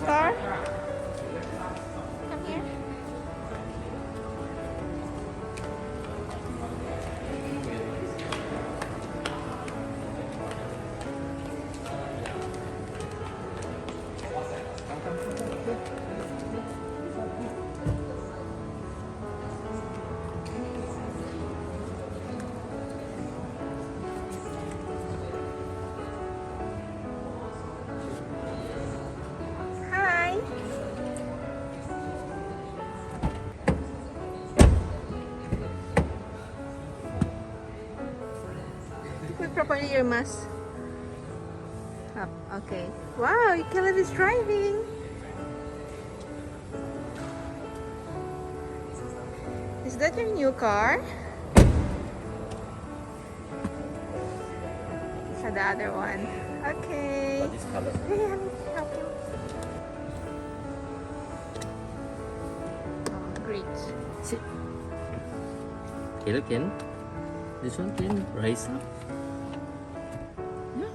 car? Come here. Hi. Put properly your mask. Up. Okay. Wow, Caleb is driving. Is that your new car? It's the other one. Okay. This color. Hey, honey, help you. Oh, great. Sit. Caleb can. This one can rise up. Yeah.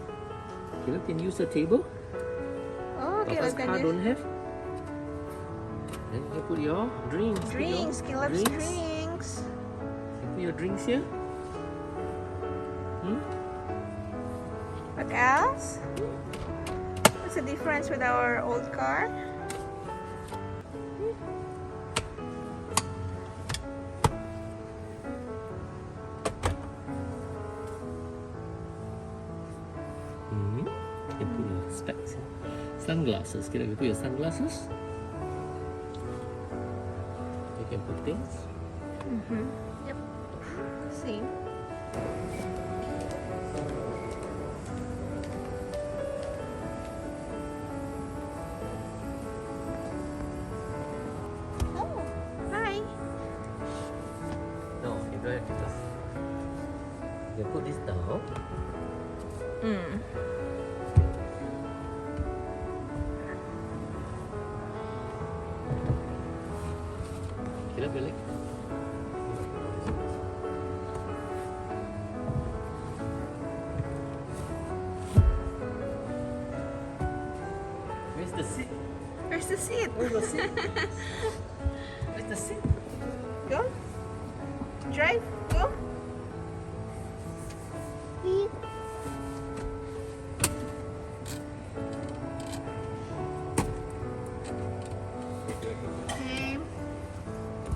Caleb can use the table. Oh, Papa's Caleb can car use don't have. Then you put your drinks. Put your drinks. Caleb's drinks. You put your drinks here. Hmm? What else? What's the difference with our old car? Hmm. You can put your specs here. Sunglasses. Caleb, you put your sunglasses. You can put things. Mm-hmm. Yep. Same. Oh, hi. No, you don't have to. You put this down. Mm. Caleb, your leg. Where's the seat? Where's the seat? Where's the seat? Where's the seat? Go. Drive. Go. Okay.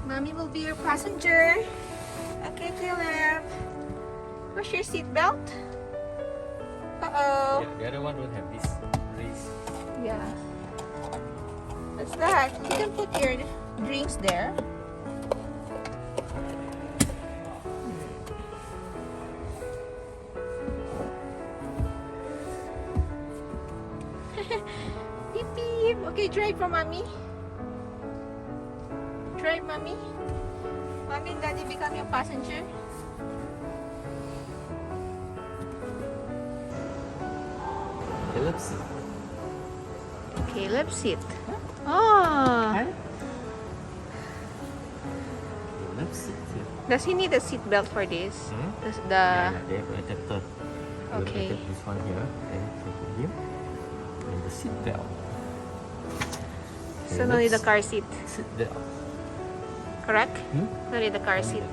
Mommy will be your passenger. Okay, Caleb. Where's your seat belt? Uh-oh. Yeah, the other one don't have this race. Yeah. What's that? You can put your drinks there. Beep beep. Okay, drive for mommy. Drive, mommy. Mommy and daddy become your passenger. Caleb's seat. Caleb's seat. Oh. Hi. Caleb's seat here. Does he need a seat belt for this? Hmm? The Yeah, they have an adapter. You Okay. attach this one here, then you put here, and the seat belt. So no need the car seat, Seat belt. correct? Hmm? No need the car seat.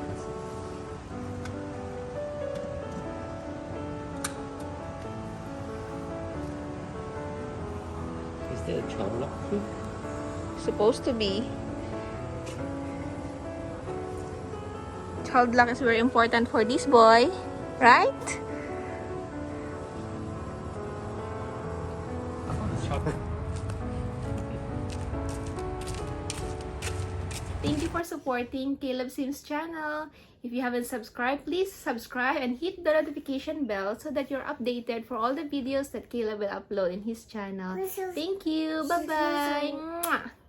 Is there a child lock here? Supposed to be. Child lock is very important for this boy, right? Thank you for supporting Caleb Sims channel. If you haven't subscribed, please subscribe and hit the notification bell so that you're updated for all the videos that Caleb will upload in his channel. Thank you. Bye-bye.